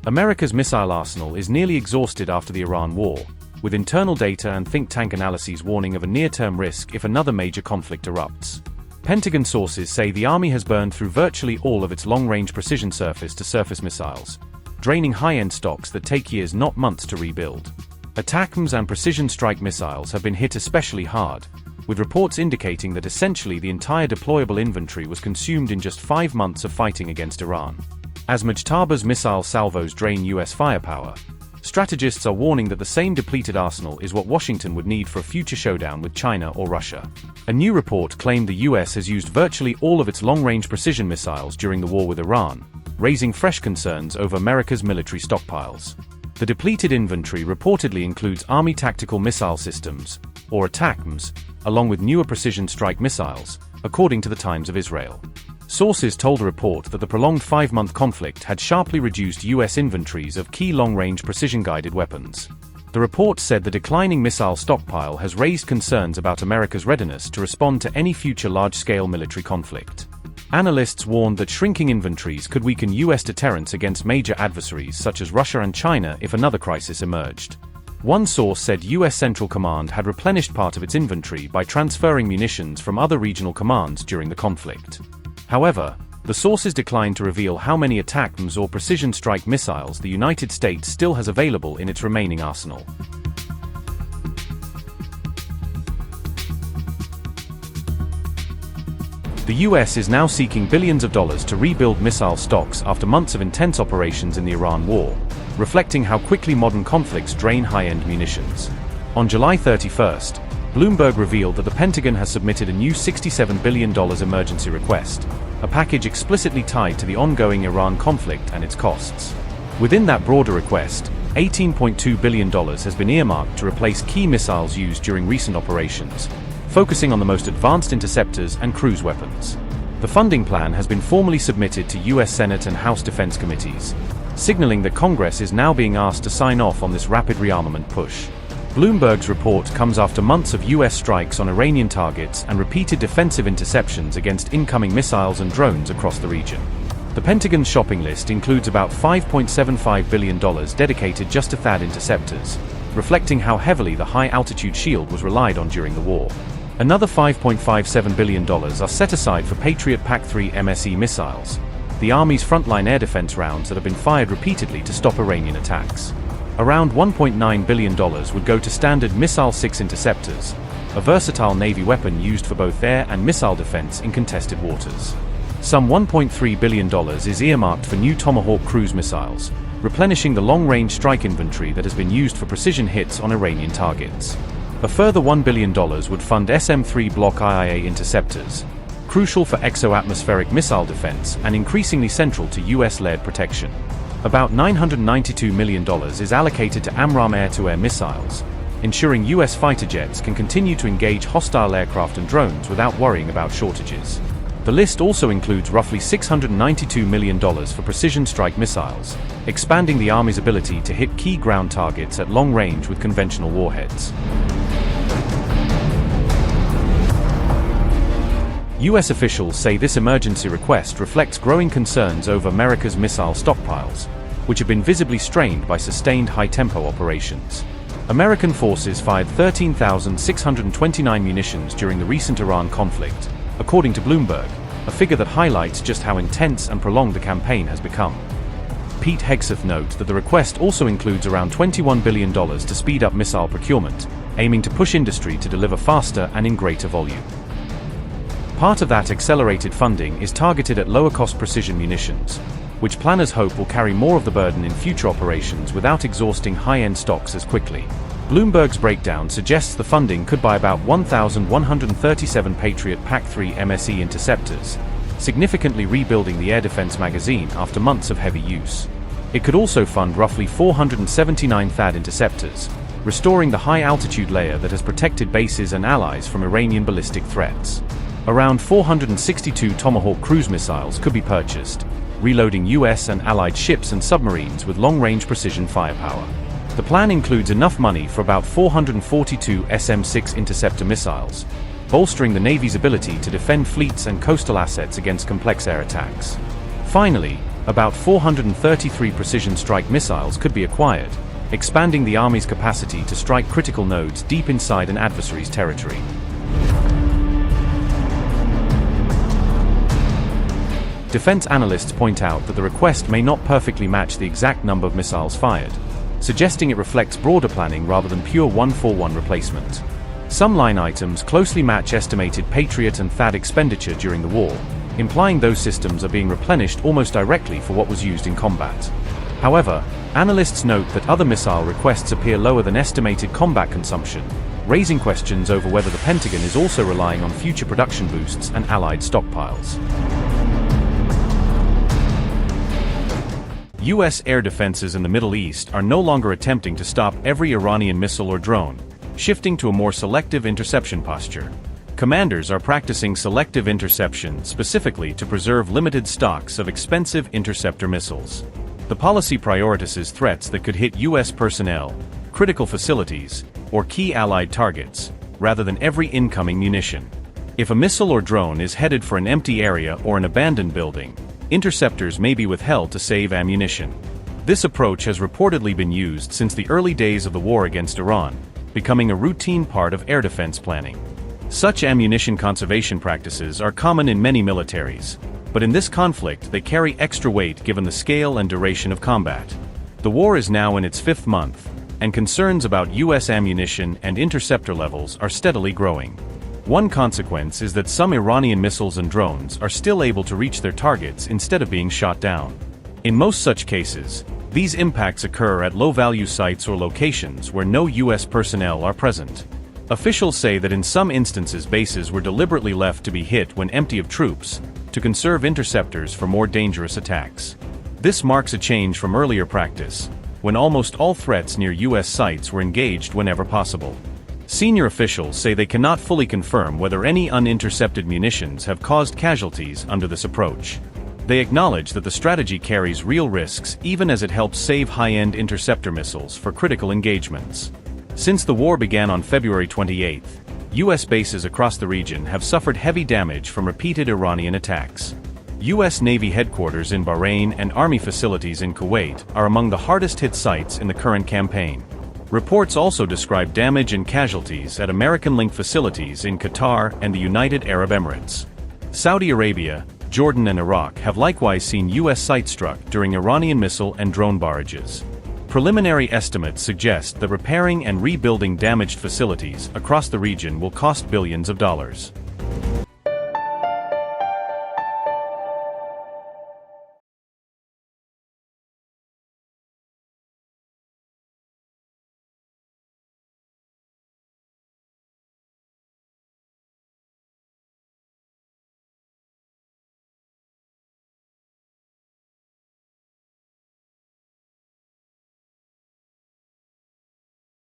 America's missile arsenal is nearly exhausted after the Iran war, with internal data and think tank analyses warning of a near-term risk if another major conflict erupts. Pentagon sources say the Army has burned through virtually all of its long-range precision surface-to-surface missiles, draining high-end stocks that take years not months to rebuild. ATACMS and precision strike missiles have been hit especially hard, with reports indicating that essentially the entire deployable inventory was consumed in just 5 months of fighting against Iran. As Mujtaba's missile salvos drain US firepower, strategists are warning that the same depleted arsenal is what Washington would need for a future showdown with China or Russia. A new report claimed the US has used virtually all of its long-range precision missiles during the war with Iran, raising fresh concerns over America's military stockpiles. The depleted inventory reportedly includes Army Tactical Missile Systems, or ATACMS, along with newer precision strike missiles, according to the Times of Israel. Sources told the report that the prolonged 5-month conflict had sharply reduced US inventories of key long-range precision-guided weapons. The report said the declining missile stockpile has raised concerns about America's readiness to respond to any future large-scale military conflict. Analysts warned that shrinking inventories could weaken US deterrence against major adversaries such as Russia and China if another crisis emerged. One source said US Central Command had replenished part of its inventory by transferring munitions from other regional commands during the conflict. However, the sources declined to reveal how many ATACMS or precision strike missiles the United States still has available in its remaining arsenal. The US is now seeking billions of dollars to rebuild missile stocks after months of intense operations in the Iran war, reflecting how quickly modern conflicts drain high-end munitions. On July 31st, Bloomberg revealed that the Pentagon has submitted a new $67 billion emergency request, a package explicitly tied to the ongoing Iran conflict and its costs. Within that broader request, $18.2 billion has been earmarked to replace key missiles used during recent operations, focusing on the most advanced interceptors and cruise weapons. The funding plan has been formally submitted to US Senate and House Defense Committees, signaling that Congress is now being asked to sign off on this rapid rearmament push. Bloomberg's report comes after months of US strikes on Iranian targets and repeated defensive interceptions against incoming missiles and drones across the region. The Pentagon's shopping list includes about $5.75 billion dedicated just to THAAD interceptors, reflecting how heavily the high-altitude shield was relied on during the war. Another $5.57 billion are set aside for Patriot PAC-3 MSE missiles, the Army's frontline air defense rounds that have been fired repeatedly to stop Iranian attacks. Around $1.9 billion would go to Standard Missile-6 interceptors, a versatile Navy weapon used for both air and missile defense in contested waters. Some $1.3 billion is earmarked for new Tomahawk cruise missiles, replenishing the long-range strike inventory that has been used for precision hits on Iranian targets. A further $1 billion would fund SM-3 Block IIA interceptors, crucial for exo-atmospheric missile defense and increasingly central to US-led protection. About $992 million is allocated to AMRAAM air-to-air missiles, ensuring US fighter jets can continue to engage hostile aircraft and drones without worrying about shortages. The list also includes roughly $692 million for precision strike missiles, expanding the Army's ability to hit key ground targets at long range with conventional warheads. US officials say this emergency request reflects growing concerns over America's missile stockpiles, which have been visibly strained by sustained high-tempo operations. American forces fired 13,629 munitions during the recent Iran conflict, according to Bloomberg, a figure that highlights just how intense and prolonged the campaign has become. Pete Hegseth notes that the request also includes around $21 billion to speed up missile procurement, aiming to push industry to deliver faster and in greater volume. Part of that accelerated funding is targeted at lower-cost precision munitions, which planners hope will carry more of the burden in future operations without exhausting high-end stocks as quickly. Bloomberg's breakdown suggests the funding could buy about 1,137 Patriot PAC-3 MSE interceptors, significantly rebuilding the air defense magazine after months of heavy use. It could also fund roughly 479 THAAD interceptors, restoring the high-altitude layer that has protected bases and allies from Iranian ballistic threats. Around 462 Tomahawk cruise missiles could be purchased, reloading US and Allied ships and submarines with long-range precision firepower. The plan includes enough money for about 442 SM-6 interceptor missiles, bolstering the Navy's ability to defend fleets and coastal assets against complex air attacks. Finally, About 433 precision strike missiles could be acquired, expanding the Army's capacity to strike critical nodes deep inside an adversary's territory. Defense analysts point out that the request may not perfectly match the exact number of missiles fired, suggesting it reflects broader planning rather than pure one-for-one replacement. Some line items closely match estimated Patriot and THAAD expenditure during the war, implying those systems are being replenished almost directly for what was used in combat. However, analysts note that other missile requests appear lower than estimated combat consumption, raising questions over whether the Pentagon is also relying on future production boosts and allied stockpiles. U.S. air defenses in the Middle East are no longer attempting to stop every Iranian missile or drone, shifting to a more selective interception posture. Commanders are practicing selective interception specifically to preserve limited stocks of expensive interceptor missiles. The policy prioritizes threats that could hit U.S. personnel, critical facilities, or key allied targets, rather than every incoming munition. If a missile or drone is headed for an empty area or an abandoned building, interceptors may be withheld to save ammunition. This approach has reportedly been used since the early days of the war against Iran, becoming a routine part of air defense planning. Such ammunition conservation practices are common in many militaries, but in this conflict they carry extra weight given the scale and duration of combat. The war is now in its 5th month, and concerns about U.S. ammunition and interceptor levels are steadily growing. One consequence is that some Iranian missiles and drones are still able to reach their targets instead of being shot down. In most such cases, these impacts occur at low-value sites or locations where no U.S. personnel are present. Officials say that in some instances bases were deliberately left to be hit when empty of troops, to conserve interceptors for more dangerous attacks. This marks a change from earlier practice, when almost all threats near U.S. sites were engaged whenever possible. Senior officials say they cannot fully confirm whether any unintercepted munitions have caused casualties under this approach. They acknowledge that the strategy carries real risks even as it helps save high-end interceptor missiles for critical engagements. Since the war began on February 28, U.S. bases across the region have suffered heavy damage from repeated Iranian attacks. U.S. Navy headquarters in Bahrain and Army facilities in Kuwait are among the hardest-hit sites in the current campaign. Reports also describe damage and casualties at American-linked facilities in Qatar and the United Arab Emirates. Saudi Arabia, Jordan and Iraq have likewise seen U.S. sites struck during Iranian missile and drone barrages. Preliminary estimates suggest that repairing and rebuilding damaged facilities across the region will cost billions of dollars.